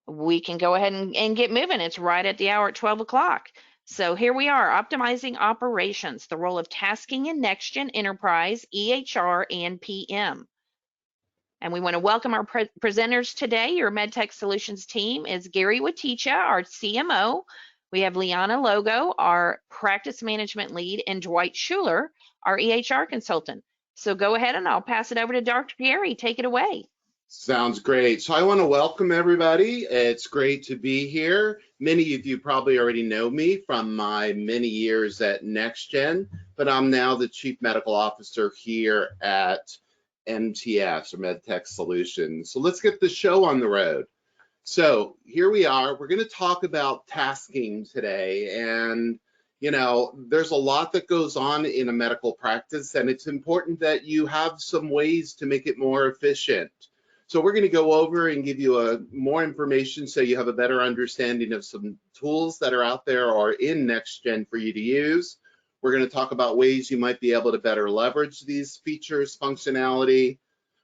we can go ahead and get moving. It's right at the hour at 12 o'clock. So here we are, optimizing operations, the role of tasking in NextGen Enterprise, EHR, and PM. And we want to welcome our presenters today. Your MedTech Solutions team is Gary Waticha, our CMO. We have Liana Logo, our Practice Management Lead, and Dwight Schuler, our EHR consultant. So go ahead and I'll pass it over to Dr. Gary. Take it away. Sounds great. So I want to welcome everybody. It's great to be here. Many of you probably already know me from my many years at NextGen, but I'm now the Chief Medical Officer here at MTS, or MedTech Solutions. So let's get the show on the road. So here we are. We're going to talk about tasking today. And, you know, there's a lot that goes on in a medical practice, and it's important that you have some ways to make it more efficient. So we're going to go over and give you more information so you have a better understanding of some tools that are out there or in NextGen for you to use. We're going to talk about ways you might be able to better leverage these features, functionality.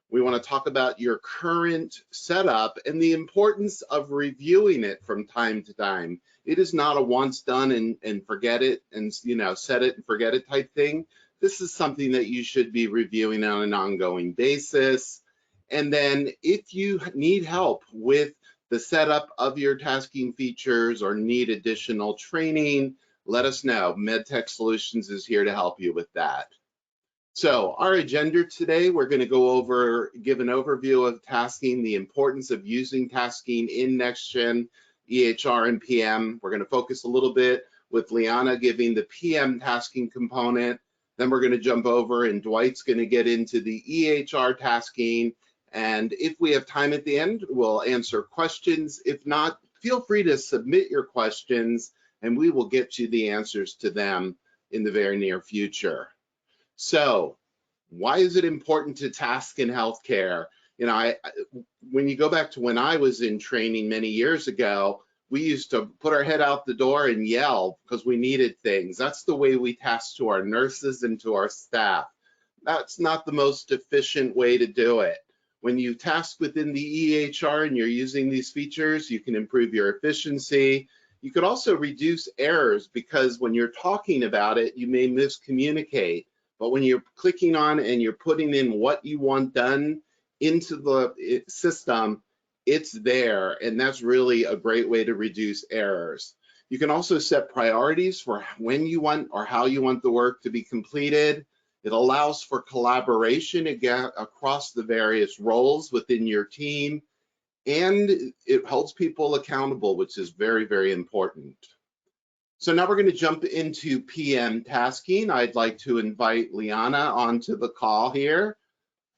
We want to talk about your current setup and the importance of reviewing it from time to time. It is not a once done and forget it and, you know, set it and forget it type thing. This is something that you should be reviewing on an ongoing basis. And then if you need help with the setup of your tasking features or need additional training, let us know. MedTech Solutions is here to help you with that. So our agenda today, we're going to go over, give an overview of tasking, the importance of using tasking in NextGen, EHR, and PM. We're going to focus a little bit with Liana giving the PM tasking component. Then we're going to jump over and Dwight's going to get into the EHR tasking. And if we have time at the end, we'll answer questions. If not, feel free to submit your questions and we will get you the answers to them in the very near future. So why is it important to task in healthcare? You know, when you go back to when I was in training many years ago, we used to put our head out the door and yell because we needed things. That's the way we task to our nurses and to our staff. That's not the most efficient way to do it. When you task within the EHR and you're using these features, you can improve your efficiency. You could also reduce errors because when you're talking about it, you may miscommunicate. But when you're clicking on and you're putting in what you want done into the system, it's there. And that's really a great way to reduce errors. You can also set priorities for when you want or how you want the work to be completed. It allows for collaboration again across the various roles within your team, and it holds people accountable, which is very, very important. So now we're going to jump into PM tasking. I'd like to invite Liana onto the call here.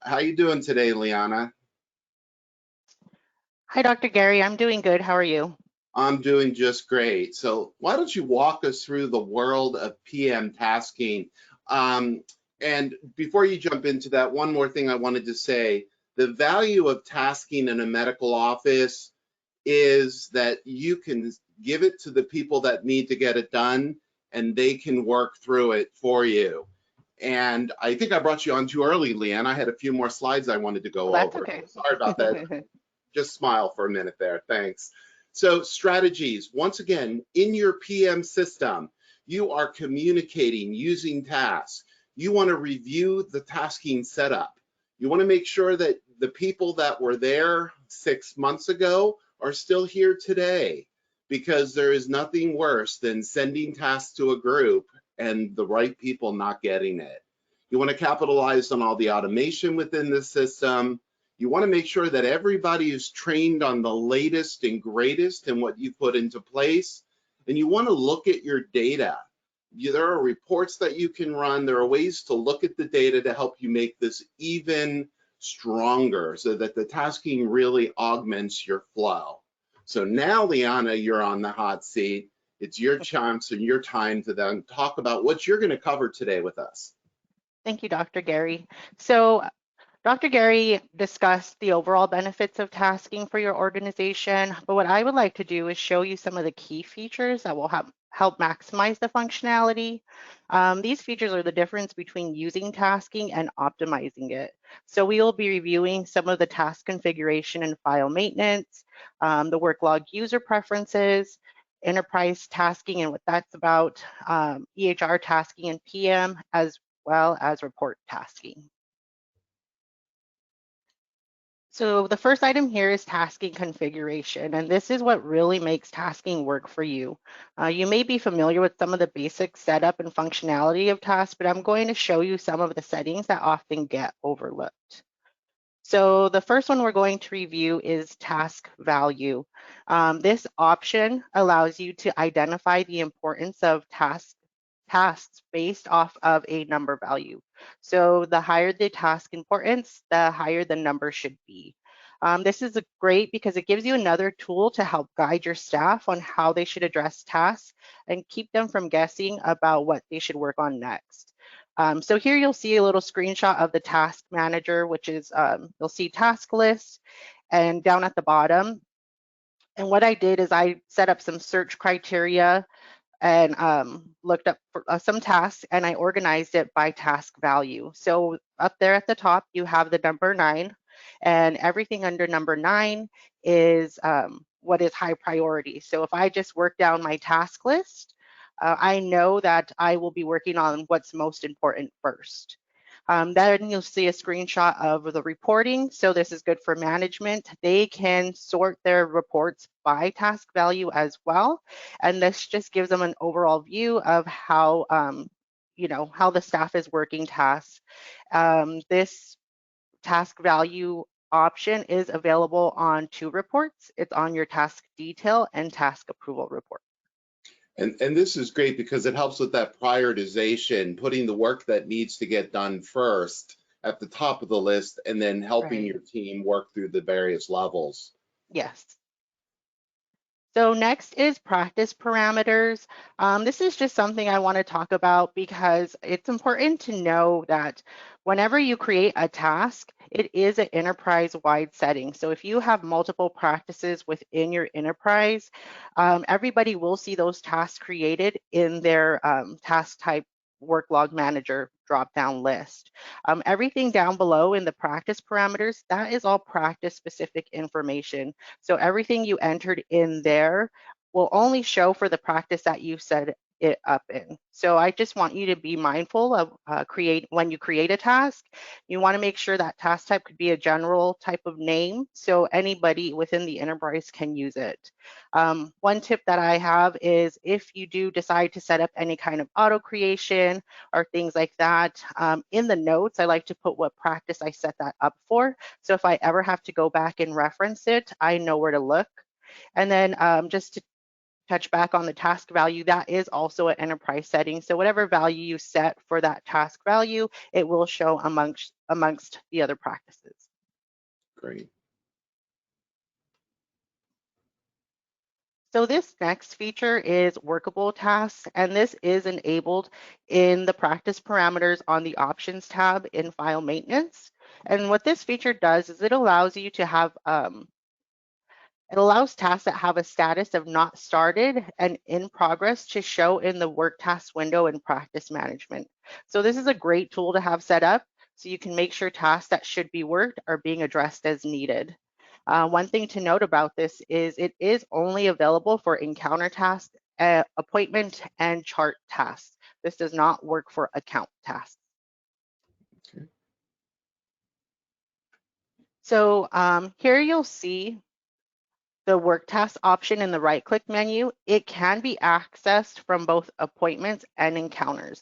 How you doing today, Liana? Hi, Dr. Gary. I'm doing good. How are you? I'm doing just great. So why don't you walk us through the world of PM tasking? And before you jump into that, one more thing I wanted to say. The value of tasking in a medical office is that you can give it to the people that need to get it done, and they can work through it for you. And I think I brought you on too early, Leanne. I had a few more slides I wanted to go over. Okay. Sorry about that. Just smile for a minute there. Thanks. So strategies, once again, in your PM system, you are communicating using tasks. You want to review the tasking setup. You want to make sure that the people that were there 6 months ago are still here today, because there is nothing worse than sending tasks to a group and the right people not getting it. You want to capitalize on all the automation within the system. You want to make sure that everybody is trained on the latest and greatest in what you put into place. And you want to look at your data. There are reports that you can run. There are ways to look at the data to help you make this even stronger so that the tasking really augments your flow. So now, Liana, you're on the hot seat. It's your chance and your time to then talk about what you're going to cover today with us. Thank you, Dr. Gary. So Dr. Gary discussed the overall benefits of tasking for your organization, but what I would like to do is show you some of the key features that will help maximize the functionality. These features are the difference between using tasking and optimizing it. So we will be reviewing some of the task configuration and file maintenance, the work log user preferences, enterprise tasking and what that's about, EHR tasking and PM, as well as report tasking. So the first item here is tasking configuration, and this is what really makes tasking work for you. You may be familiar with some of the basic setup and functionality of tasks, but I'm going to show you some of the settings that often get overlooked. So the first one we're going to review is task value. This option allows you to identify the importance of tasks based off of a number value. So the higher the task importance, the higher the number should be. This is great because it gives you another tool to help guide your staff on how they should address tasks and keep them from guessing about what they should work on next. So here you'll see a little screenshot of the task manager, which is, you'll see task list, and down at the bottom. And what I did is I set up some search criteria and looked up for, some tasks, and I organized it by task value. So up there at the top, you have the number 9, and everything under number 9 is what is high priority. So if I just work down my task list, I know that I will be working on what's most important first. Then you'll see a screenshot of the reporting. So this is good for management. They can sort their reports by task value as well. And this just gives them an overall view of how, how the staff is working tasks. This task value option is available on 2 reports. It's on your task detail and task approval report. And this is great because it helps with that prioritization, putting the work that needs to get done first at the top of the list, and then helping your team work through the various levels. Yes. So next is practice parameters. This is just something I want to talk about because it's important to know that whenever you create a task, it is an enterprise-wide setting. So if you have multiple practices within your enterprise, everybody will see those tasks created in their task type work log manager drop-down list. Everything down below in the practice parameters, that is all practice specific information. So everything you entered in there will only show for the practice that you set it up in. So I just want you to be mindful of when you create a task, you want to make sure that task type could be a general type of name so anybody within the enterprise can use it. One tip that I have is if you do decide to set up any kind of auto creation or things like that, in the notes, I like to put what practice I set that up for. So if I ever have to go back and reference it, I know where to look. And then just to touch back on the task value, that is also an enterprise setting. So whatever value you set for that task value, it will show amongst the other practices. Great. So this next feature is workable tasks, and this is enabled in the practice parameters on the options tab in file maintenance. And what this feature does is it allows you to have it allows tasks that have a status of not started and in progress to show in the work task window in practice management. So this is a great tool to have set up so you can make sure tasks that should be worked are being addressed as needed. One thing to note about this is it is only available for encounter tasks, appointment, and chart tasks. This does not work for account tasks. Okay. So here you'll see the work task option in the right click menu. It can be accessed from both appointments and encounters.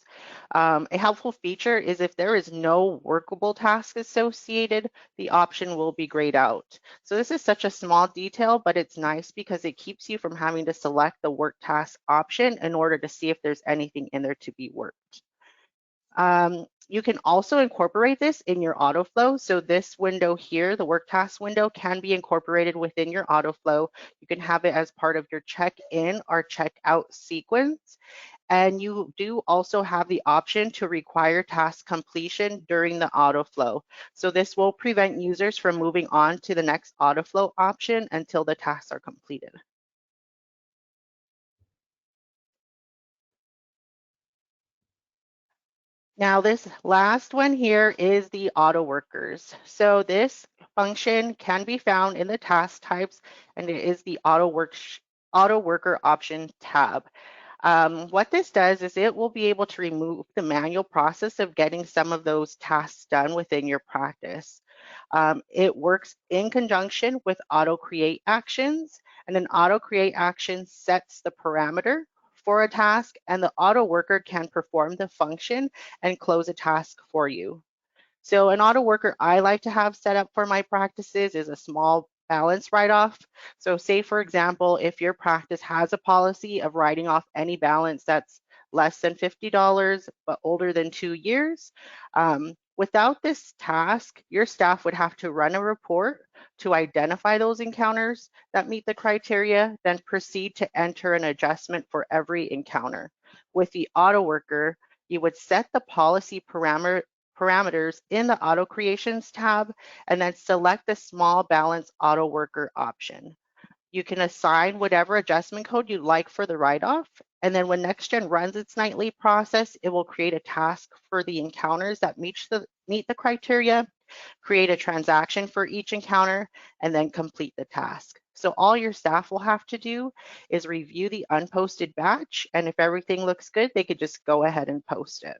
A helpful feature is if there is no workable task associated, the option will be grayed out. So this is such a small detail, but it's nice because it keeps you from having to select the work task option in order to see if there's anything in there to be worked. You can also incorporate this in your auto flow. So this window here, the work task window, can be incorporated within your auto flow. You can have it as part of your check-in or check-out sequence. And you do also have the option to require task completion during the auto flow. So this will prevent users from moving on to the next auto flow option until the tasks are completed. Now, this last one here is the auto workers. So this function can be found in the task types, and it is the auto worker option tab. What this does is it will be able to remove the manual process of getting some of those tasks done within your practice. It works in conjunction with auto create actions, and an auto create action sets the parameter for a task, and the auto worker can perform the function and close a task for you. So an auto worker I like to have set up for my practices is a small balance write-off. So say, for example, if your practice has a policy of writing off any balance that's less than $50 but older than 2 years, without this task, your staff would have to run a report to identify those encounters that meet the criteria, then proceed to enter an adjustment for every encounter. With the auto worker, you would set the policy parameters in the Auto Creations tab, and then select the Small Balance Auto Worker option. You can assign whatever adjustment code you'd like for the write-off, and then when NextGen runs its nightly process, it will create a task for the encounters that meet the criteria, create a transaction for each encounter, and then complete the task. So all your staff will have to do is review the unposted batch, and if everything looks good, they could just go ahead and post it.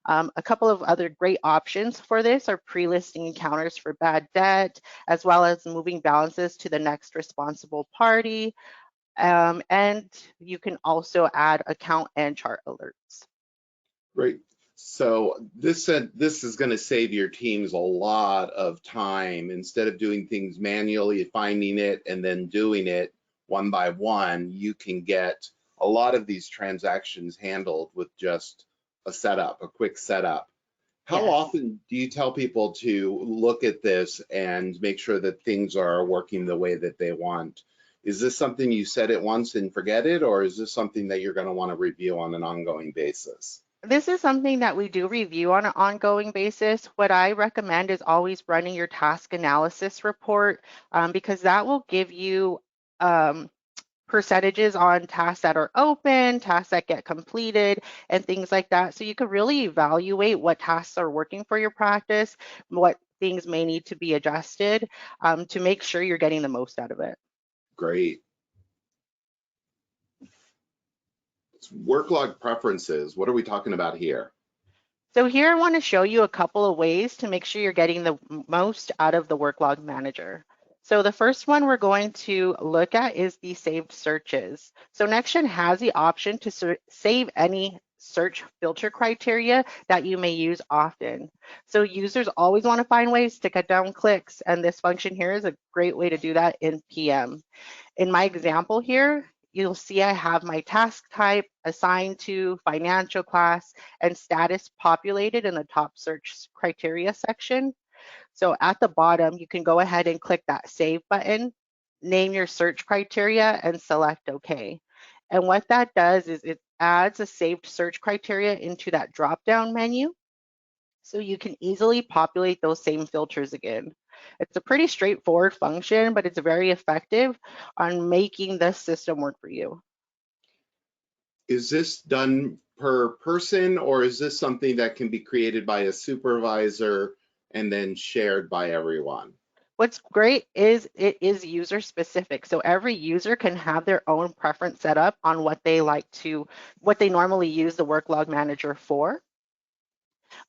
A couple of other great options for this are pre-listing encounters for bad debt, as well as moving balances to the next responsible party. And you can also add account and chart alerts. Great. So this is going to save your teams a lot of time. Instead of doing things manually, finding it and then doing it one by one, you can get a lot of these transactions handled with just a setup, a quick setup. How Yes. often do you tell people to look at this and make sure that things are working the way that they want? Is this something you set it once and forget it, or is this something that you're going to want to review on an ongoing basis? This is something that we do review on an ongoing basis. What I recommend is always running your task analysis report, because that will give you percentages on tasks that are open, tasks that get completed, and things like that. So you can really evaluate what tasks are working for your practice, what things may need to be adjusted, to make sure you're getting the most out of it. Great. Work log preferences. What are we talking about here? So here I want to show you a couple of ways to make sure you're getting the most out of the work log manager. So the first one we're going to look at is the saved searches. So NextGen has the option to save any search filter criteria that you may use often. So users always want to find ways to cut down clicks, and this function here is a great way to do that in PM. In my example here, you'll see I have my task type assigned to financial class and status populated in the top search criteria section. So at the bottom, you can go ahead and click that save button, name your search criteria, and select OK. And what that does is it adds a saved search criteria into that drop-down menu, so you can easily populate those same filters again. It's a pretty straightforward function, but it's very effective on making the system work for you. Is this done per person, or is this something that can be created by a supervisor and then shared by everyone? What's great is it is user specific. So every user can have their own preference set up on what they normally use the work log manager for.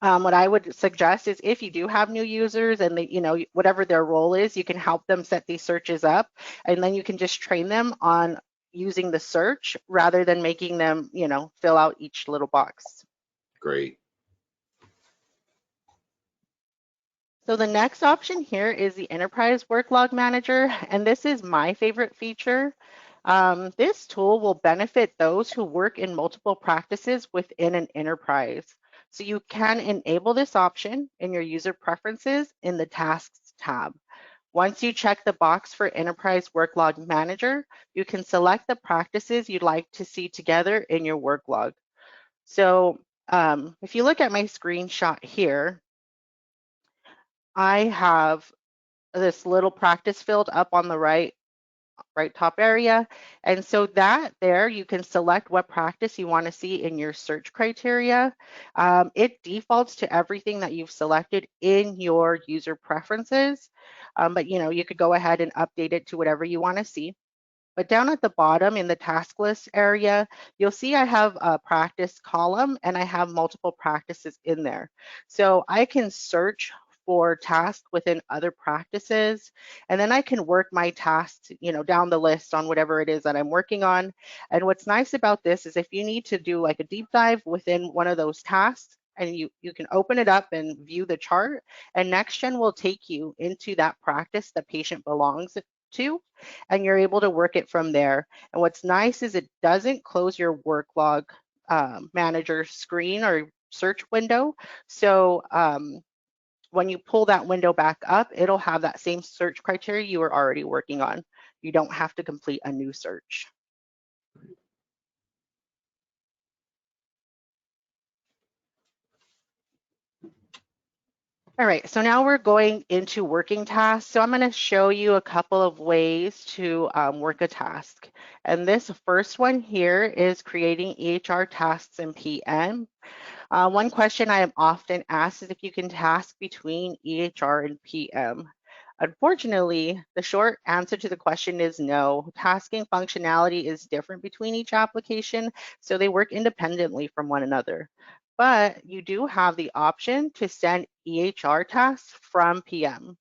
What I would suggest is if you do have new users and they, whatever their role is, you can help them set these searches up, and then you can just train them on using the search rather than making them, fill out each little box. Great. So the next option here is the Enterprise Work Log Manager, and this is my favorite feature. This tool will benefit those who work in multiple practices within an enterprise. So you can enable this option in your user preferences in the Tasks tab. Once you check the box for Enterprise Work Log Manager, you can select the practices you'd like to see together in your work log. So if you look at my screenshot here, I have this little practice field up on the right right top area. And so that there, you can select what practice you want to see in your search criteria. It defaults to everything that you've selected in your user preferences, but you could go ahead and update it to whatever you want to see. But down at the bottom in the task list area, you'll see I have a practice column and I have multiple practices in there. So I can search for tasks within other practices, and then I can work my tasks, down the list on whatever it is that I'm working on. And what's nice about this is if you need to do like a deep dive within one of those tasks, and you can open it up and view the chart, and NextGen will take you into that practice the patient belongs to, and you're able to work it from there. And what's nice is it doesn't close your work log manager screen or search window. So when you pull that window back up, it'll have that same search criteria you were already working on. You don't have to complete a new search. All right, so now we're going into working tasks. So I'm going to show you a couple of ways to work a task. And this first one here is creating EHR tasks in PM. One question I am often asked is if you can task between EHR and PM. Unfortunately, the short answer to the question is no. Tasking functionality is different between each application, so they work independently from one another. But you do have the option to send EHR tasks from PM.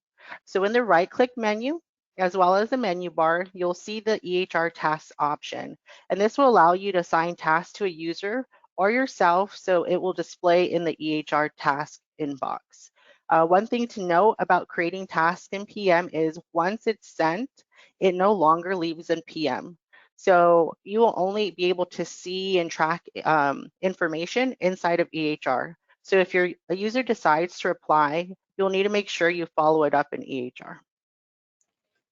So in the right-click menu, as well as the menu bar, you'll see the EHR tasks option. And this will allow you to assign tasks to a user or yourself, so it will display in the EHR task inbox. One thing to note about creating tasks in PM is once it's sent, it no longer leaves in PM. So you will only be able to see and track information inside of EHR. So if a user decides to reply, you'll need to make sure you follow it up in EHR.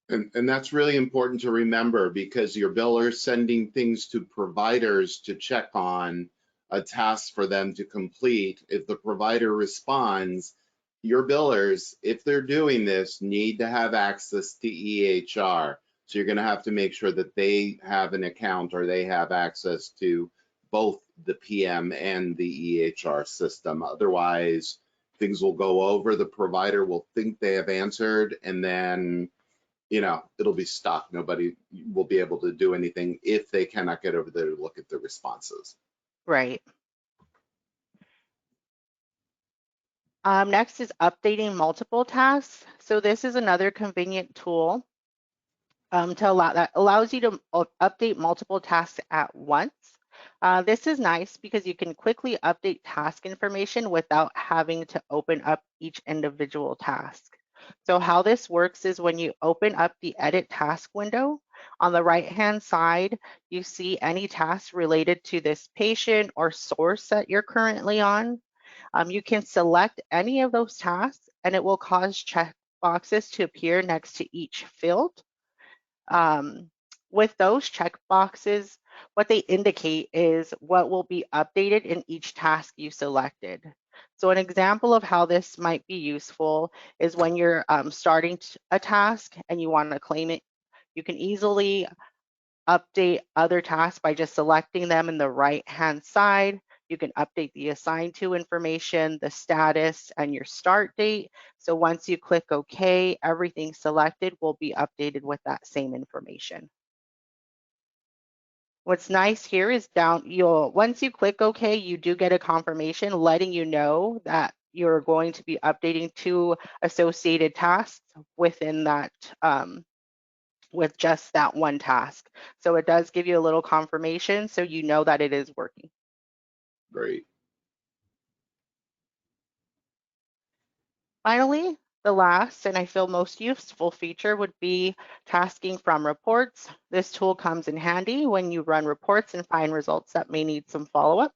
And that's really important to remember, because your biller is sending things to providers to check on a task for them to complete. If the provider responds, your billers, if they're doing this, need to have access to EHR. So you're going to have to make sure that they have an account or they have access to both the PM and the EHR system. Otherwise, things will go over. The provider will think they have answered, and then it'll be stuck. Nobody will be able to do anything if they cannot get over there to look at the responses. Right. Next is updating multiple tasks. So this is another convenient tool that allows you to update multiple tasks at once. This is nice because you can quickly update task information without having to open up each individual task. So how this works is when you open up the edit task window, on the right-hand side, you see any tasks related to this patient or source that you're currently on. You can select any of those tasks and it will cause check boxes to appear next to each field. With those check boxes, what they indicate is what will be updated in each task you selected. So an example of how this might be useful is when you're starting a task and you want to claim it, you can easily update other tasks by just selecting them in the right-hand side. You can update the assigned to information, the status, and your start date. So once you click OK, everything selected will be updated with that same information. What's nice here is once you click OK, you do get a confirmation letting you know that you're going to be updating 2 associated tasks within that with just that one task. So it does give you a little confirmation so you know that it is working. Great. Finally, the last and I feel most useful feature would be tasking from reports. This tool comes in handy when you run reports and find results that may need some follow-up.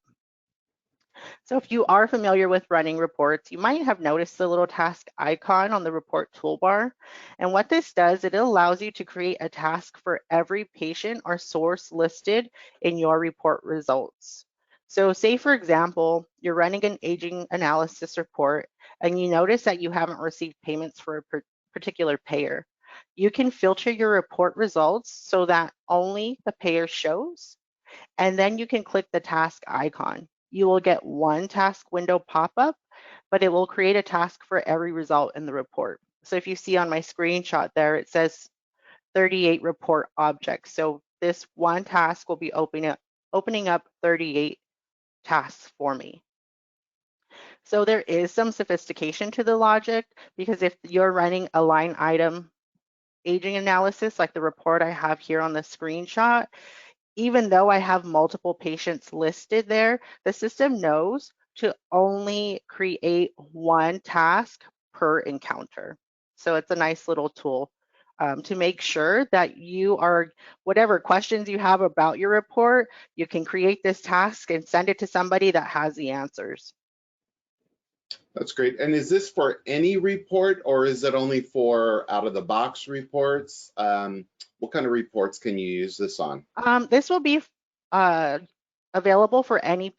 So if you are familiar with running reports, you might have noticed the little task icon on the report toolbar. And what this does, it allows you to create a task for every patient or source listed in your report results. So say, for example, you're running an aging analysis report and you notice that you haven't received payments for a particular payer. You can filter your report results so that only the payer shows, and then you can click the task icon. You will get one task window pop up, but it will create a task for every result in the report. So if you see on my screenshot there, it says 38 report objects. So this one task will be opening up 38 tasks for me. So there is some sophistication to the logic, because if you're running a line item aging analysis, like the report I have here on the screenshot, even though I have multiple patients listed there, the system knows to only create one task per encounter. So it's a nice little tool to make sure that you are, whatever questions you have about your report, you can create this task and send it to somebody that has the answers. That's great. And is this for any report, or is it only for out of the box reports? What kind of reports can you use this on? This will be available for any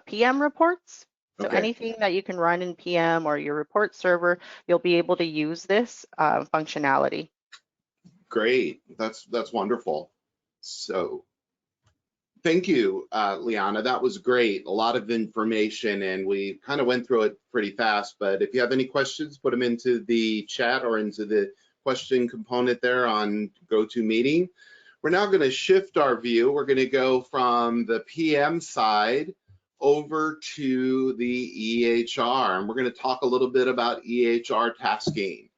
PM reports. So Okay, anything that you can run in PM or your report server, you'll be able to use this functionality. great. That's wonderful. So thank you, Liana. That was great. A lot of information, and we kind of went through it pretty fast. But if you have any questions, put them into the chat or into the question component there on GoToMeeting. We're now going to shift our view. We're going to go from the PM side over to the EHR, and we're going to talk a little bit about EHR tasking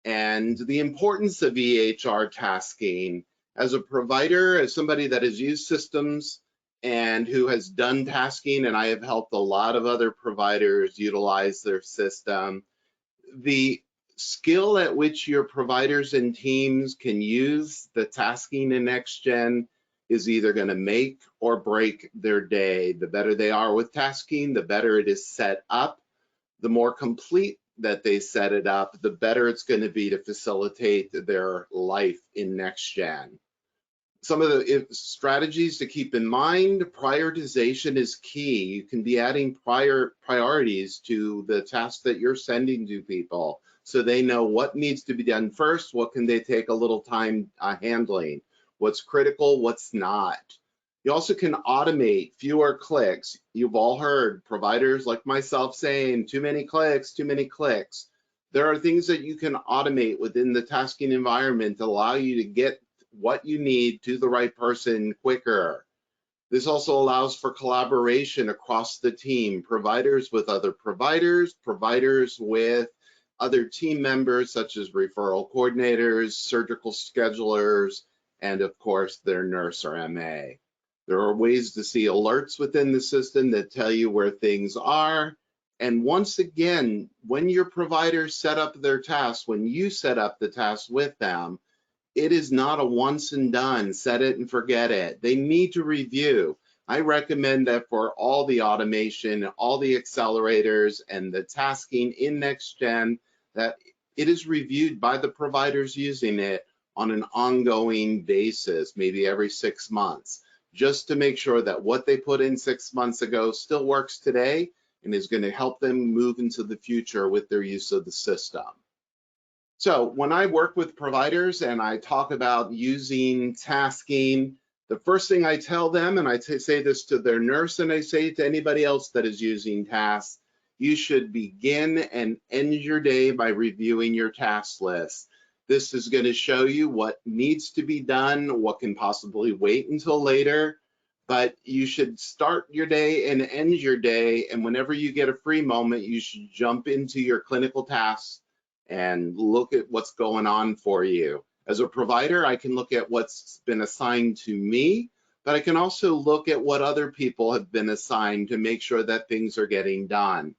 and the importance of EHR tasking. As a provider, as somebody that has used systems and who has done tasking, and I have helped a lot of other providers utilize their system, the skill at which your providers and teams can use the tasking in NextGen is either going to make or break their day. The better they are with tasking, the better it is set up. The more complete that they set it up, the better it's going to be to facilitate their life in NextGen. Some of the strategies to keep in mind: prioritization is key. You can be adding priorities to the tasks that you're sending to people, so they know what needs to be done first, what can they take a little time handling, what's critical, what's not. You also can automate fewer clicks. You've all heard providers like myself saying, too many clicks, too many clicks. There are things that you can automate within the tasking environment to allow you to get what you need to the right person quicker. This also allows for collaboration across the team, providers with other providers, providers with other team members such as referral coordinators, surgical schedulers, and of course their nurse or MA. There are ways to see alerts within the system that tell you where things are. And once again, when your providers set up their tasks, when you set up the tasks with them, it is not a once and done, set it and forget it. They need to review. I recommend that for all the automation, all the accelerators, and the tasking in NextGen, that it is reviewed by the providers using it on an ongoing basis, maybe every 6 months, just to make sure that what they put in 6 months ago still works today and is going to help them move into the future with their use of the system. So when I work with providers and I talk about using tasking, the first thing I tell them, and I say this to their nurse and I say it to anybody else that is using tasks, you should begin and end your day by reviewing your task list. This is going to show you what needs to be done, what can possibly wait until later, but you should start your day and end your day, and whenever you get a free moment, you should jump into your clinical tasks and look at what's going on for you. As a provider, I can look at what's been assigned to me, but I can also look at what other people have been assigned to make sure that things are getting done.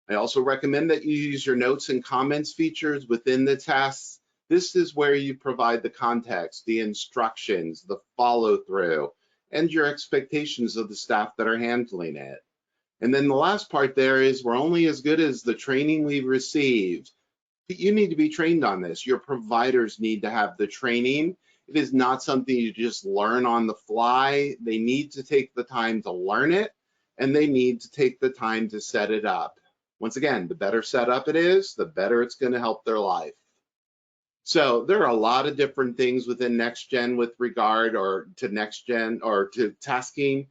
I also recommend that you use your notes and comments features within the tasks. This is where you provide the context, the instructions, the follow-through, and your expectations of the staff that are handling it. And then the last part there is we're only as good as the training we've received. You need to be trained on this. Your providers need to have the training. It is not something you just learn on the fly. They need to take the time to learn it, and they need to take the time to set it up. Once again, the better set up it is, the better it's going to help their life. So there are a lot of different things within NextGen with regard to NextGen or to tasking.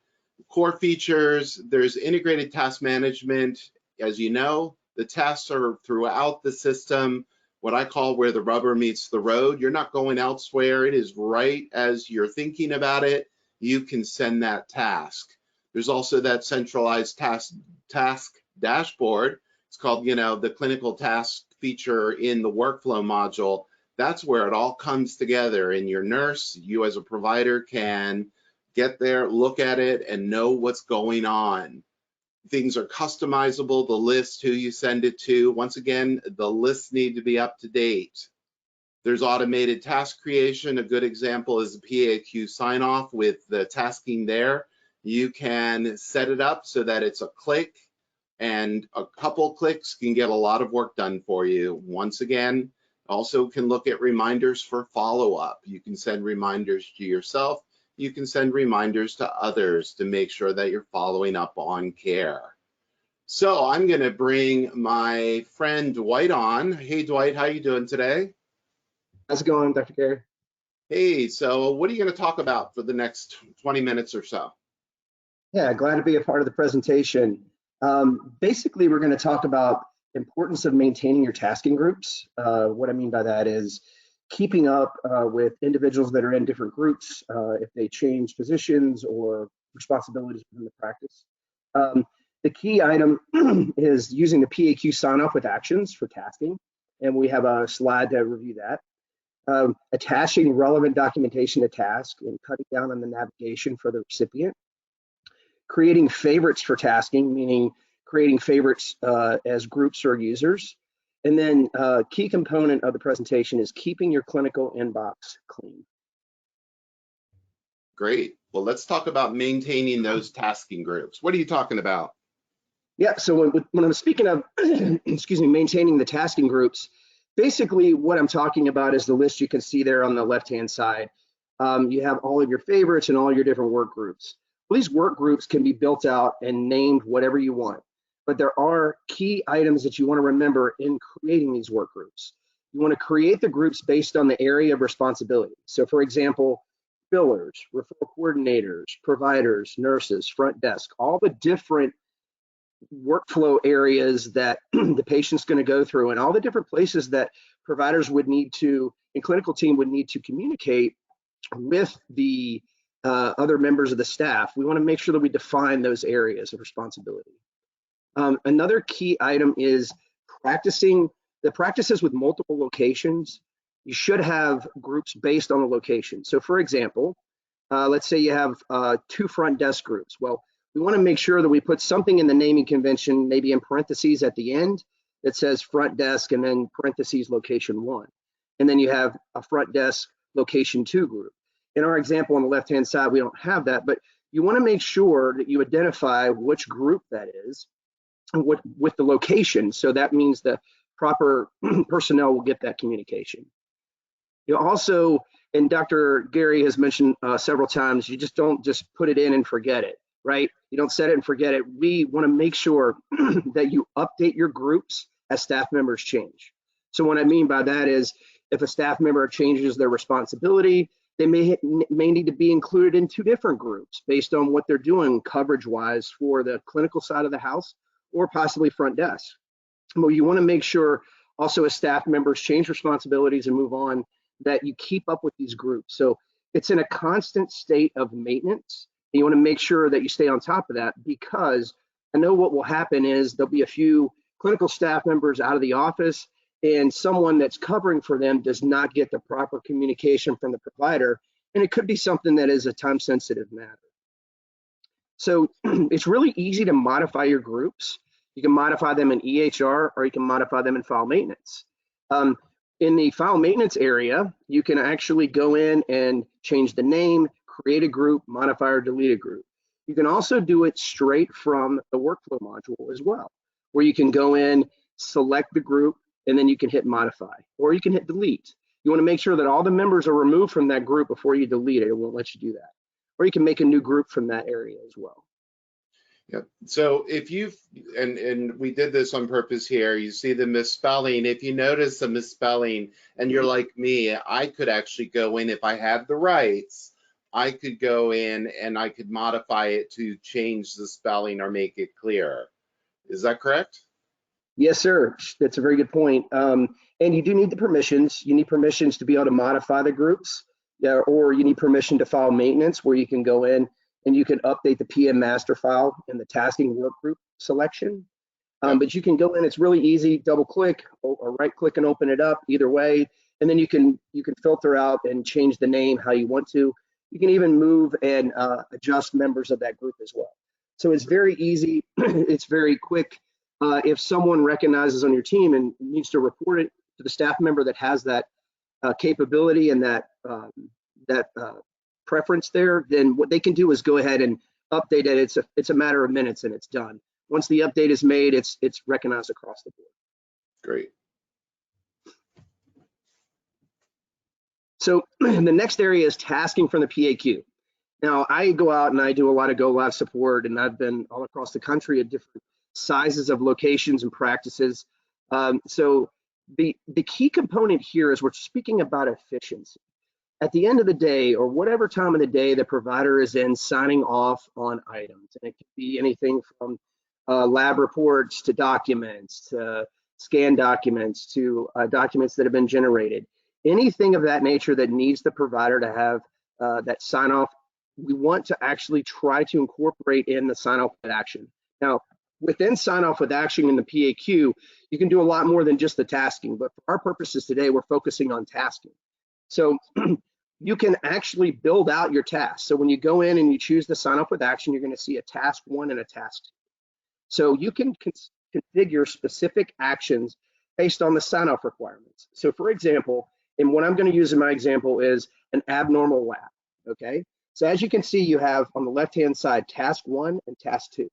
Core features, there's integrated task management. As you know, the tasks are throughout the system, what I call where the rubber meets the road. You're not going elsewhere. It is right as you're thinking about it, you can send that task. There's also that centralized task dashboard. It's called, the clinical task feature in the workflow module. That's where it all comes together, and your nurse, you as a provider, can get there, look at it, and know what's going on. Things are customizable, the list, who you send it to. Once again, the lists need to be up to date. There's automated task creation. A good example is the PAQ sign-off with the tasking there. You can set it up so that it's a click, and a couple clicks can get a lot of work done for you. Once again, also can look at reminders for follow-up. You can send reminders to yourself. You can send reminders to others to make sure that you're following up on care. So I'm going to bring my friend Dwight on. Hey, Dwight, how you doing today? How's it going, Dr. Gary? Hey, so what are you going to talk about for the next 20 minutes or so? Yeah, glad to be a part of the presentation. Basically, we're going to talk about importance of maintaining your tasking groups. What I mean by that is keeping up with individuals that are in different groups, if they change positions or responsibilities within the practice. The key item is using the PAQ sign-off with actions for tasking, and we have a slide to review that. Attaching relevant documentation to task and cutting down on the navigation for the recipient. Creating favorites for tasking, meaning creating favorites as groups or users. And then a key component of the presentation is keeping your clinical inbox clean. Great. Well, let's talk about maintaining those tasking groups. What are you talking about? Yeah, so when I'm speaking of, excuse me, maintaining the tasking groups, basically what I'm talking about is the list you can see there on the left-hand side. You have all of your favorites and all your different work groups. Well, these work groups can be built out and named whatever you want, but there are key items that you want to remember in creating these work groups. You want to create the groups based on the area of responsibility. So for example, billers, referral coordinators, providers, nurses, front desk, all the different workflow areas that the patient's going to go through and all the different places that providers would need to, and clinical team would need to communicate with the other members of the staff. We want to make sure that we define those areas of responsibility. Another key item is practicing the practices with multiple locations. You should have groups based on the location. So for example, let's say you have 2 front desk groups. Well, we want to make sure that we put something in the naming convention, maybe in parentheses at the end, that says front desk and then parentheses location 1. And then you have a front desk location 2 group. In our example on the left-hand side, we don't have that, but you want to make sure that you identify which group that is and with the location. So that means the proper personnel will get that communication. You also, and Dr. Gary has mentioned several times, you just don't just put it in and forget it, right? You don't set it and forget it. We want to make sure that you update your groups as staff members change. So what I mean by that is if a staff member changes their responsibility, they may need to be included in 2 different groups based on what they're doing coverage-wise for the clinical side of the house or possibly front desk. But you want to make sure also as staff members change responsibilities and move on, that you keep up with these groups. So it's in a constant state of maintenance. And you want to make sure that you stay on top of that, because I know what will happen is there'll be a few clinical staff members out of the office and someone that's covering for them does not get the proper communication from the provider. And it could be something that is a time-sensitive matter. So it's really easy to modify your groups. You can modify them in EHR or you can modify them in file maintenance. In the file maintenance area, you can actually go in and change the name, create a group, modify or delete a group. You can also do it straight from the workflow module as well, where you can go in, select the group, and then you can hit modify, or you can hit delete. You want to make sure that all the members are removed from that group before you delete it. It won't let you do that. Or you can make a new group from that area as well. Yep. So if you've, and we did this on purpose here, you see the misspelling. If you notice a misspelling and you're like me, I could actually go in, if I had the rights, I could go in and I could modify it to change the spelling or make it clearer. Is that correct? Yes, sir. That's a very good point. And you do need the permissions. You need permissions to be able to modify the groups, yeah, or you need permission to file maintenance where you can go in and you can update the PM master file in the tasking work group selection. Yep. But you can go in, it's really easy, double click or right click and open it up either way. And then you can filter out and change the name how you want to. You can even move and adjust members of that group as well. So it's very easy, it's very quick. If someone recognizes on your team and needs to report it to the staff member that has that capability and that preference there, then what they can do is go ahead and update it. It's a matter of minutes and it's done. Once the update is made, it's recognized across the board. Great. So the next area is tasking from the PAQ. Now, I go out and I do a lot of go live support, and I've been all across the country at different sizes of locations and practices. So the key component here is we're speaking about efficiency. At the end of the day, or whatever time of the day the provider is in signing off on items, and it could be anything from lab reports to documents, to scan documents, to documents that have been generated. Anything of that nature that needs the provider to have that sign off, we want to actually try to incorporate in the sign off with action. Now, within sign off with action in the PAQ, you can do a lot more than just the tasking, but for our purposes today, we're focusing on tasking. So you can actually build out your tasks. So when you go in and you choose the sign off with action, you're going to see a task 1 and a task 2. So you can configure specific actions based on the sign off requirements. So for example, and what I'm going to use in my example is an abnormal lab, okay? So as you can see, you have on the left-hand side, task 1 and task 2.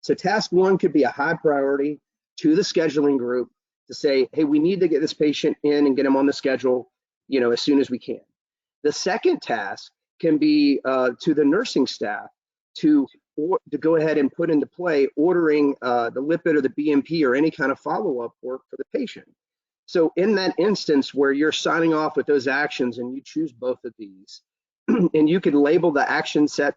So task 1 could be a high priority to the scheduling group to say, hey, we need to get this patient in and get them on the schedule, you know, as soon as we can. The second task can be to the nursing staff to go ahead and put into play ordering the lipid or the BMP or any kind of follow-up work for the patient. So in that instance where you're signing off with those actions and you choose both of these, and you can label the action set,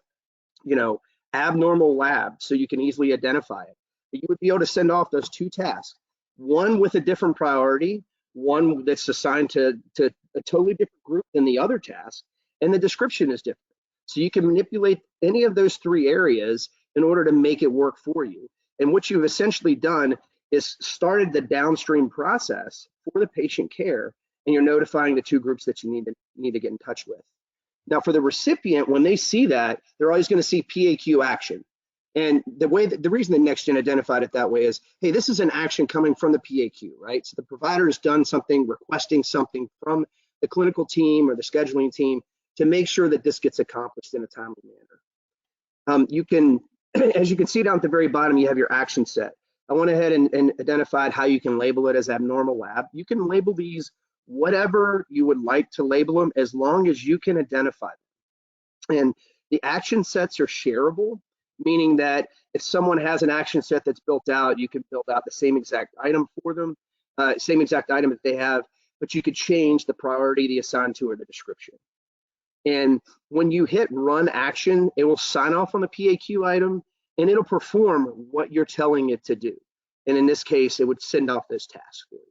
you know, abnormal lab, so you can easily identify it. But you would be able to send off those 2 tasks, one with a different priority, one that's assigned to a totally different group than the other task, and the description is different. So you can manipulate any of those 3 areas in order to make it work for you. And what you've essentially done is started the downstream process for the patient care, and you're notifying the 2 groups that you need to get in touch with. Now, for the recipient, when they see that, they're always going to see PAQ action. And the reason that NextGen identified it that way is, hey, this is an action coming from the PAQ, right? So the provider has done something, requesting something from the clinical team or the scheduling team to make sure that this gets accomplished in a timely manner. You can, as you can see down at the very bottom, you have your action set. I went ahead and identified how you can label it as abnormal lab. You can label these whatever you would like to label them, as long as you can identify them. And the action sets are shareable, meaning that if someone has an action set that's built out, you can build out the same exact item for them, same exact item that they have, but you could change the priority, the assigned to, or the description. And when you hit run action, it will sign off on the PAQ item and it'll perform what you're telling it to do. And in this case, it would send off those tasks for you.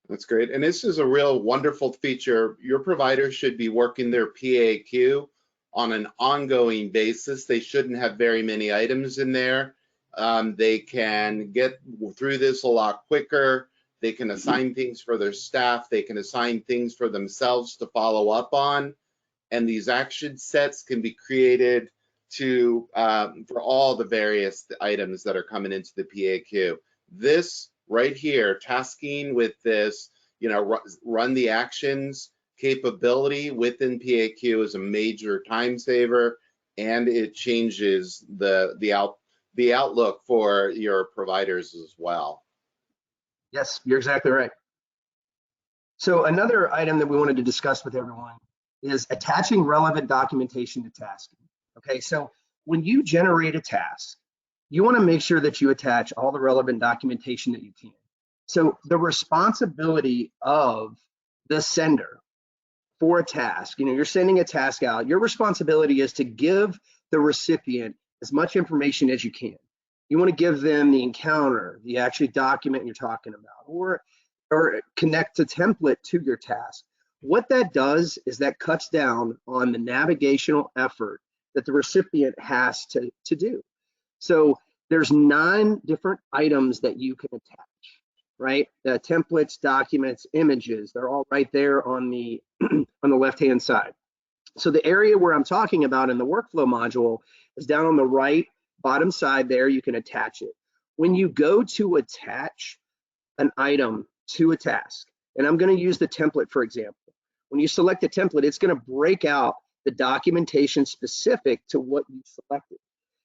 That's great. And this is a real wonderful feature. Your provider should be working their PAQ on an ongoing basis. They shouldn't have very many items in there. They can get through this a lot quicker. They can assign things for their staff. They can assign things for themselves to follow up on. And these action sets can be created to for all the various items that are coming into the PAQ. This right here, tasking with this, you know, run the actions capability within PAQ is a major time saver, and it changes the outlook for your providers as well. Yes, you're exactly right. So another item that we wanted to discuss with everyone is attaching relevant documentation to tasking. Okay, so when you generate a task, you want to make sure that you attach all the relevant documentation that you can. So the responsibility of the sender for a task, you're sending a task out, your responsibility is to give the recipient as much information as you can. You want to give them the encounter, the actual document you're talking about, or connect a template to your task. What that does is that cuts down on the navigational effort that the recipient has to do. So there's 9 different items that you can attach, right? The templates, documents, images, they're all right there on the on the left-hand side. So the area where I'm talking about in the workflow module is down on the right bottom side there. You can attach it. When you go to attach an item to a task, and I'm going to use the template for example. When you select the template, it's going to break out the documentation specific to what you selected.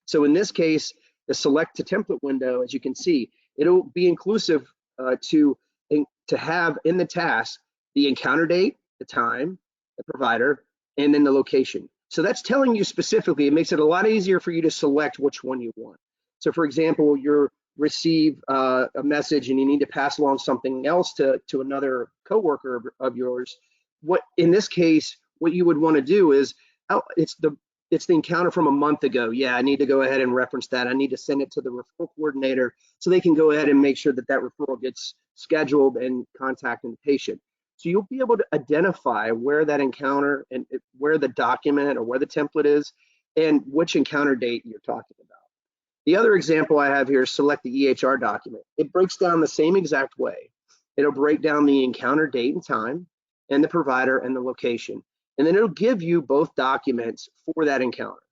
So in this case, the select to template window, as you can see, it'll be inclusive to have in the task the encounter date, the time, the provider, and then the location. So that's telling you specifically, it makes it a lot easier for you to select which one you want. So for example, you receive a message and you need to pass along something else to another coworker of yours. What in this case, what you would want to do is, oh, it's the encounter from a month ago. Yeah, I need to go ahead and reference that. I need to send it to the referral coordinator so they can go ahead and make sure that that referral gets scheduled and contacting the patient. So you'll be able to identify where that encounter and where the document or where the template is and which encounter date you're talking about. The other example I have here is select the EHR document. It breaks down the same exact way. It'll break down the encounter date and time and the provider and the location. And then it'll give you both documents for that encounter.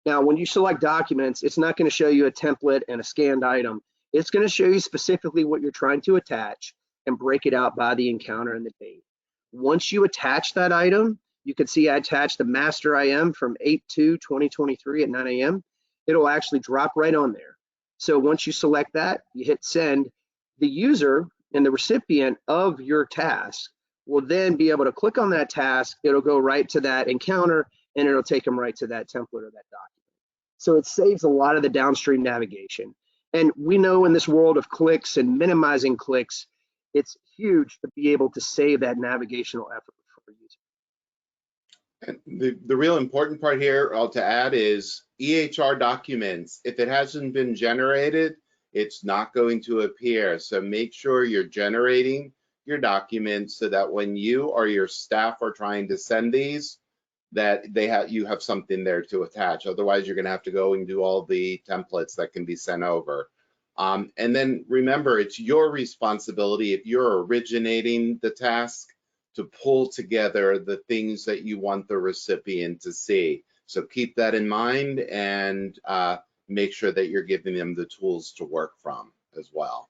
Now, when you select documents, it's not going to show you a template and a scanned item. It's going to show you specifically what you're trying to attach and break it out by the encounter and the date. Once you attach that item, you can see I attached the master IM from 8/2/2023 at 9 a.m. It'll actually drop right on there. So once you select that, you hit send, the user and the recipient of your task will then be able to click on that task. It'll go right to that encounter and it'll take them right to that template or that document. So it saves a lot of the downstream navigation. And we know in this world of clicks and minimizing clicks, it's huge to be able to save that navigational effort for a user. And the real important part here to add is EHR documents. If it hasn't been generated, it's not going to appear. So make sure you're generating your documents so that when you or your staff are trying to send these, that you have something there to attach. Otherwise, you're going to have to go and do all the templates that can be sent over. And then remember, it's your responsibility if you're originating the task to pull together the things that you want the recipient to see. So keep that in mind and make sure that you're giving them the tools to work from as well.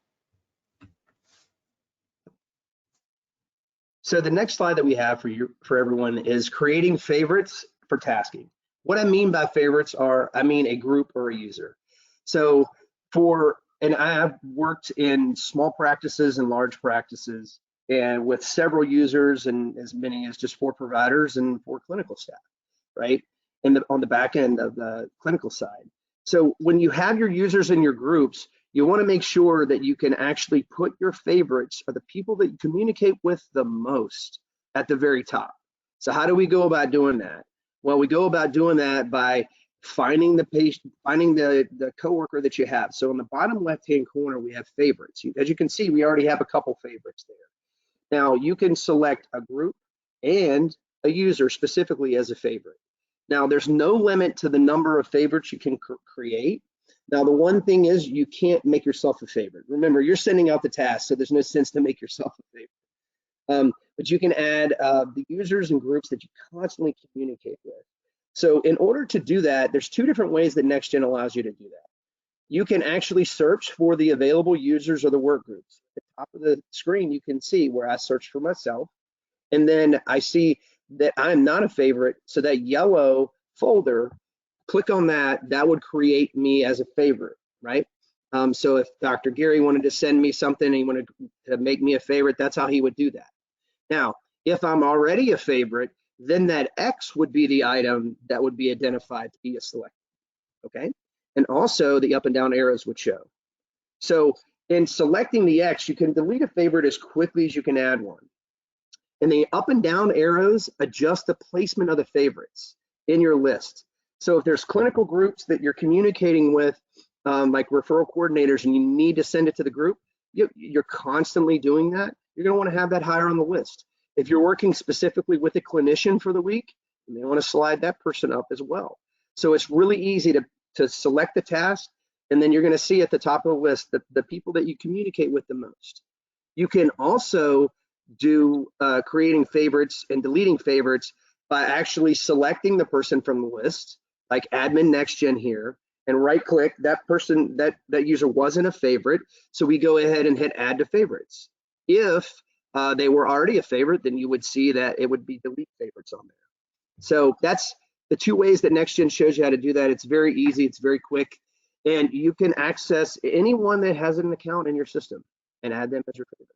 So the next slide that we have for everyone is creating favorites for tasking. What I mean by favorites I mean a group or a user. So and I have worked in small practices and large practices and with several users and as many as just 4 providers and 4 clinical staff, right? And on the back end of the clinical side. So when you have your users in your groups, you want to make sure that you can actually put your favorites or the people that you communicate with the most at the very top. So how do we go about doing that? Well, we go about doing that by finding the patient, finding the coworker that you have. So in the bottom left-hand corner, we have favorites. As you can see, we already have a couple favorites there. Now you can select a group and a user specifically as a favorite. Now there's no limit to the number of favorites you can create. Now, the one thing is you can't make yourself a favorite. Remember, you're sending out the task, so there's no sense to make yourself a favorite. But you can add the users and groups that you constantly communicate with. So in order to do that, there's 2 different ways that NextGen allows you to do that. You can actually search for the available users or the work groups. At the top of the screen, you can see where I searched for myself. And then I see that I'm not a favorite, so that yellow folder, click on that, that would create me as a favorite, right? So if Dr. Gary wanted to send me something and he wanted to make me a favorite, that's how he would do that. Now, if I'm already a favorite, then that X would be the item that would be identified to be a select, okay? and also the up and down arrows would show. So in selecting the X, you can delete a favorite as quickly as you can add one. And the up and down arrows adjust the placement of the favorites in your list. So if there's clinical groups that you're communicating with, like referral coordinators, and you need to send it to the group, you're constantly doing that, you're going to want to have that higher on the list. If you're working specifically with a clinician for the week, you may want to slide that person up as well. So it's really easy to select the task, and then you're going to see at the top of the list the people that you communicate with the most. You can also do creating favorites and deleting favorites by actually selecting the person from the list, like admin NextGen here, and right click that person, that user wasn't a favorite, so we go ahead and hit add to favorites. If they were already a favorite, then you would see that it would be delete favorites on there. So that's the two ways that NextGen shows you how to do that. It's very easy, it's very quick, and you can access anyone that has an account in your system and add them as your favorite.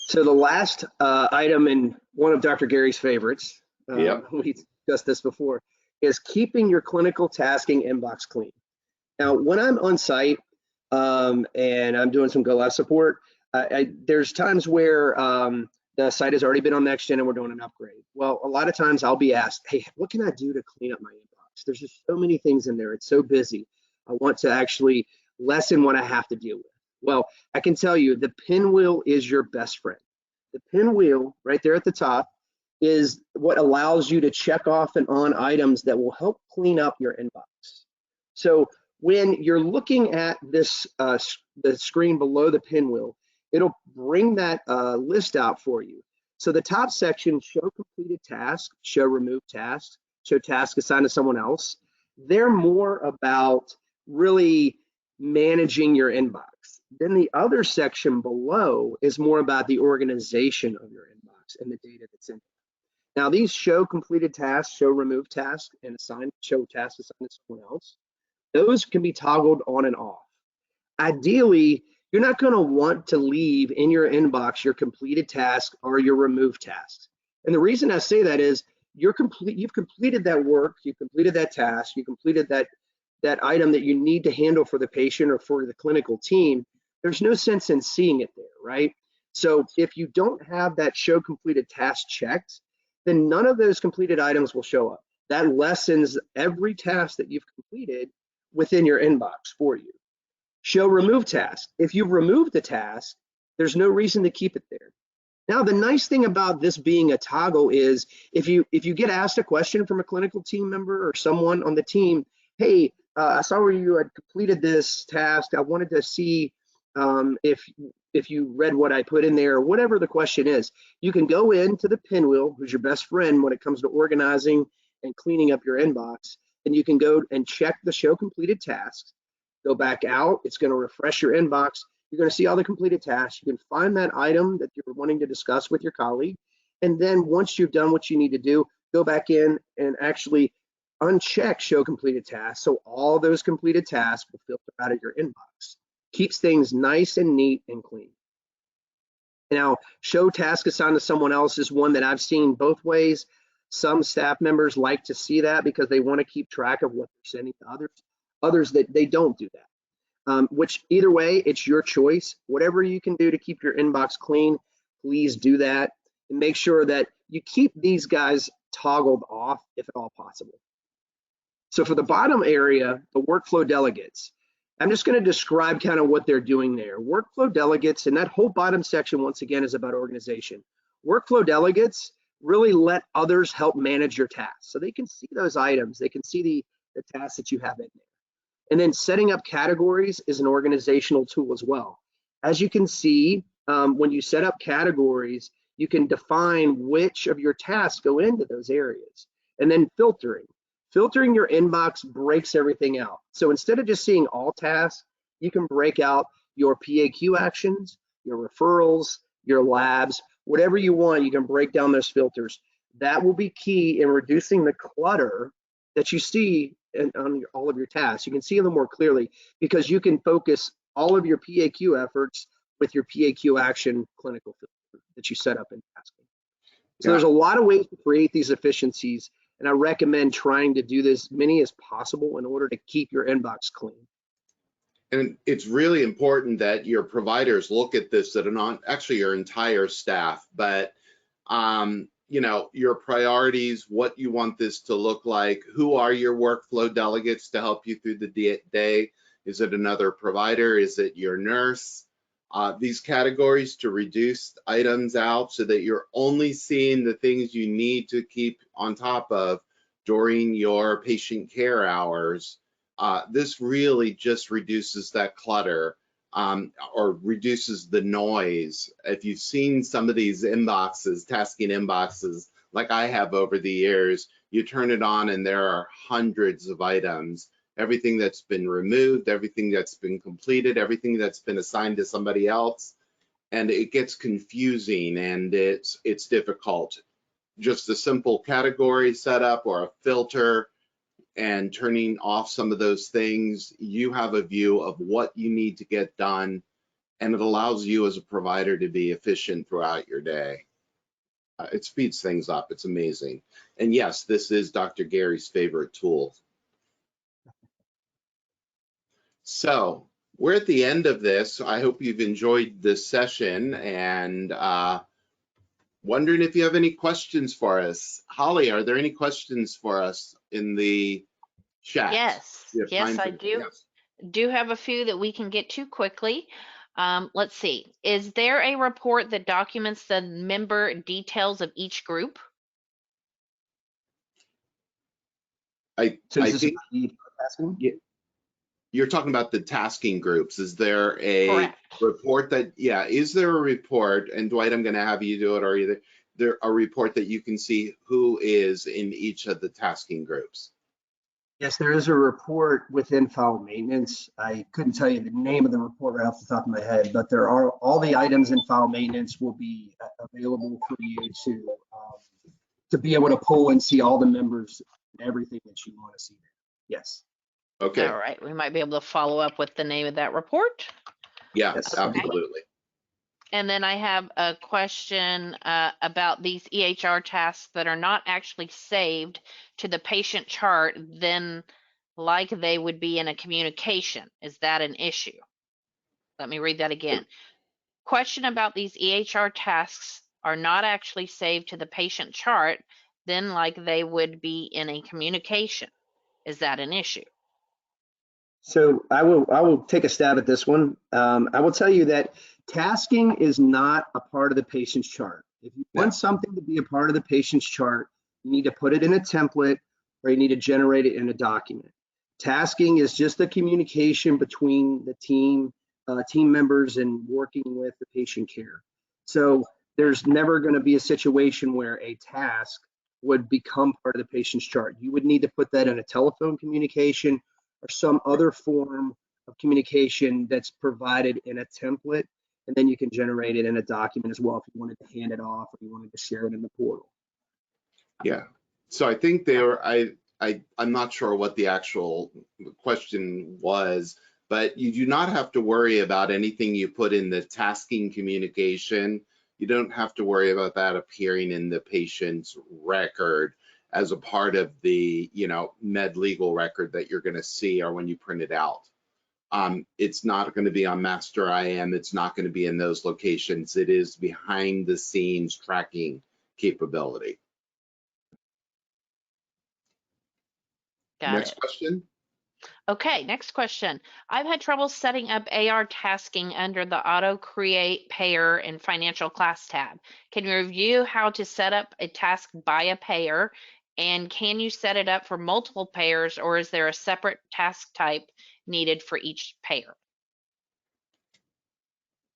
So the last item in one of Dr. Gary's favorites, we discussed this before, is keeping your clinical tasking inbox clean. Now, when I'm on site and I'm doing some Go Live support, there's times where the site has already been on NextGen and we're doing an upgrade. Well, a lot of times I'll be asked, hey, what can I do to clean up my inbox? There's just so many things in there. It's so busy. I want to actually lessen what I have to deal with. Well, I can tell you the pinwheel is your best friend. The pinwheel right there at the top is what allows you to check off and on items that will help clean up your inbox. So when you're looking at this the screen below the pinwheel, it'll bring that list out for you. So the top section, show completed tasks, show removed tasks, show tasks assigned to someone else. They're more about really managing your inbox. Then the other section below is more about the organization of your inbox and the data that's in it. Now these show completed tasks, show removed tasks, and show tasks assigned to someone else. Those can be toggled on and off. Ideally, you're not going to want to leave in your inbox your completed task or your removed tasks. And the reason I say that is you've completed that work, you've completed that task, you completed that item that you need to handle for the patient or for the clinical team. There's no sense in seeing it there, right? So if you don't have that show completed task checked, then none of those completed items will show up. That lessens every task that you've completed within your inbox for you. Show remove task. If you've removed the task, there's no reason to keep it there. Now, the nice thing about this being a toggle is if you get asked a question from a clinical team member or someone on the team, hey, I saw where you had completed this task. I wanted to see if you read what I put in there, or whatever the question is. You can go into the pinwheel, who's your best friend when it comes to organizing and cleaning up your inbox, and you can go and check the show completed tasks. Go back out. It's going to refresh your inbox. You're going to see all the completed tasks. You can find that item that you're wanting to discuss with your colleague. And then once you've done what you need to do, go back in and actually uncheck show completed tasks. So all those completed tasks will filter out of your inbox. Keeps things nice and neat and clean. Now, show task assigned to someone else is one that I've seen both ways. Some staff members like to see that because they want to keep track of what they're sending to others. Others that they don't do that. Which either way, it's your choice. Whatever you can do to keep your inbox clean, please do that. And make sure that you keep these guys toggled off if at all possible. So for the bottom area, the workflow delegates, I'm just going to describe kind of what they're doing there. Workflow delegates, and that whole bottom section, once again, is about organization. Workflow delegates really let others help manage your tasks. So they can see those items. They can see the tasks that you have in there. And then setting up categories is an organizational tool as well. As you can see, when you set up categories, you can define which of your tasks go into those areas. And then filtering. Filtering your inbox breaks everything out. So instead of just seeing all tasks, you can break out your PAQ actions, your referrals, your labs, whatever you want, you can break down those filters. That will be key in reducing the clutter that you see on all of your tasks. You can see them more clearly because you can focus all of your PAQ efforts with your PAQ action clinical filter that you set up in tasking. So there's a lot of ways to create these efficiencies, and I recommend trying to do this many as possible in order to keep your inbox clean. And it's really important that your providers look at this, that are not actually your entire staff, but you know, your priorities, what you want this to look like, who are your workflow delegates to help you through the day? Is it another provider? Is it your nurse? These categories to reduce items out so that you're only seeing the things you need to keep on top of during your patient care hours. This really just reduces that clutter or reduces the noise. If you've seen some of these inboxes, tasking inboxes, like I have over the years, you turn it on and there are hundreds of items. Everything that's been removed, everything that's been completed, everything that's been assigned to somebody else, and it gets confusing and it's difficult. Just a simple category setup or a filter and turning off some of those things, you have a view of what you need to get done, and it allows you as a provider to be efficient throughout your day. It speeds things up. It's amazing. And yes, this is Dr. Gary's favorite tool. So we're at the end of this. I hope you've enjoyed this session, and wondering if you have any questions for us. Holly, are there any questions for us in the chat? Yes, I do. Yes. Do have a few that we can get to quickly. Let's see. Is there a report that documents the member details of each group? I think Yeah. you're talking about the tasking groups. Is there a Correct. report that, yeah, is there a report, and Dwight, I'm going to have you do it, or either there a report that you can see who is in each of the tasking groups? Yes, there is a report within file maintenance. I couldn't tell you the name of the report right off the top of my head, but there are all the items in file maintenance will be available for you to be able to pull and see all the members and everything that you want to see there. Yes. Okay. All right. We might be able to follow up with the name of that report. Yeah, Yes. absolutely. And then I have a question about these EHR tasks that are not actually saved to the patient chart, then like they would be in a communication. Is that an issue? Let me read that again. Question about these EHR tasks are not actually saved to the patient chart, then like they would be in a communication. Is that an issue? So I will take a stab at this one. I will tell you that tasking is not a part of the patient's chart. If you want something to be a part of the patient's chart, you need to put it in a template or you need to generate it in a document. Tasking is just the communication between the team members and working with the patient care. So there's never going to be a situation where a task would become part of the patient's chart. You would need to put that in a telephone communication or some other form of communication that's provided in a template, and then you can generate it in a document as well if you wanted to hand it off or you wanted to share it in the portal. Yeah. So I think I'm not sure what the actual question was, but you do not have to worry about anything you put in the tasking communication. You don't have to worry about that appearing in the patient's record as a part of the, you know, med legal record that you're going to see or when you print it out. It's not going to be on Master IM. It's not going to be in those locations. It is behind the scenes tracking capability. Got Next it. question. Okay, next question. I've had trouble setting up AR tasking under the auto create payer and financial class tab. Can you review how to set up a task by a payer? And can you set it up for multiple payers, or is there a separate task type needed for each payer?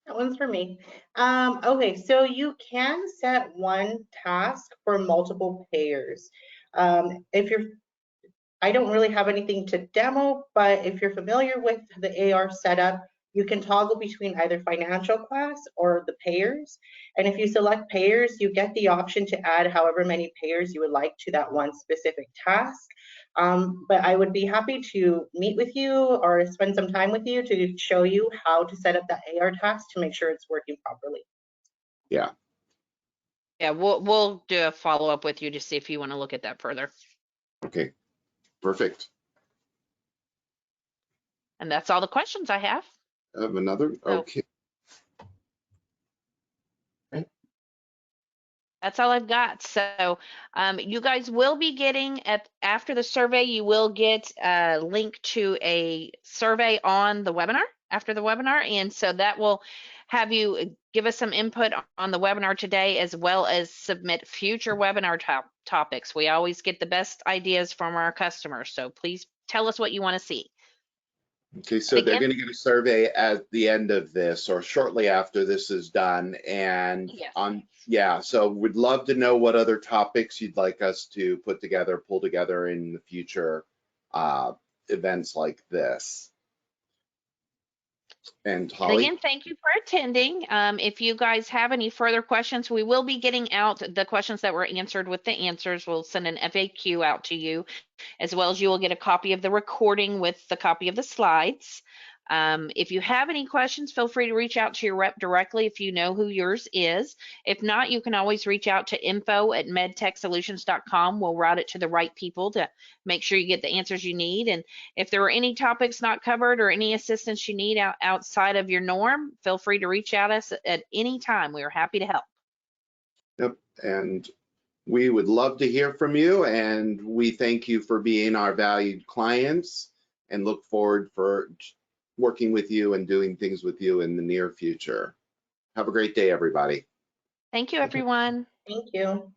That one's for me. Okay, so you can set one task for multiple payers. I don't really have anything to demo, but if you're familiar with the AR setup, you can toggle between either financial class or the payers. And if you select payers, you get the option to add however many payers you would like to that one specific task. But I would be happy to meet with you or spend some time with you to show you how to set up that AR task to make sure it's working properly. Yeah. Yeah, we'll do a follow-up with you to see if you want to look at that further. Okay, perfect. And that's all the questions I have. I have another. So Okay. that's all I've got. So you guys will be getting after the survey, you will get a link to a survey on the webinar after the webinar. And so that will have you give us some input on the webinar today, as well as submit future webinar topics. We always get the best ideas from our customers. So please tell us what you want to see. Okay, so they're Again, going to get a survey at the end of this or shortly after this is done. And yes. yeah, so we'd love to know what other topics you'd like us to pull together in the future events like this. And And Holly? again, thank you for attending. If you guys have any further questions, we will be getting out the questions that were answered with the answers. We'll send an FAQ out to you, as well as you will get a copy of the recording with the copy of the slides. If you have any questions, feel free to reach out to your rep directly if you know who yours is. If not, you can always reach out to info@medtechsolutions.com. We'll route it to the right people to make sure you get the answers you need. And if there are any topics not covered or any assistance you need outside of your norm, feel free to reach out to us at any time. We are happy to help. Yep, and we would love to hear from you, and we thank you for being our valued clients and look forward for working with you and doing things with you in the near future. Have a great day, everybody. Thank you, everyone. Thank you.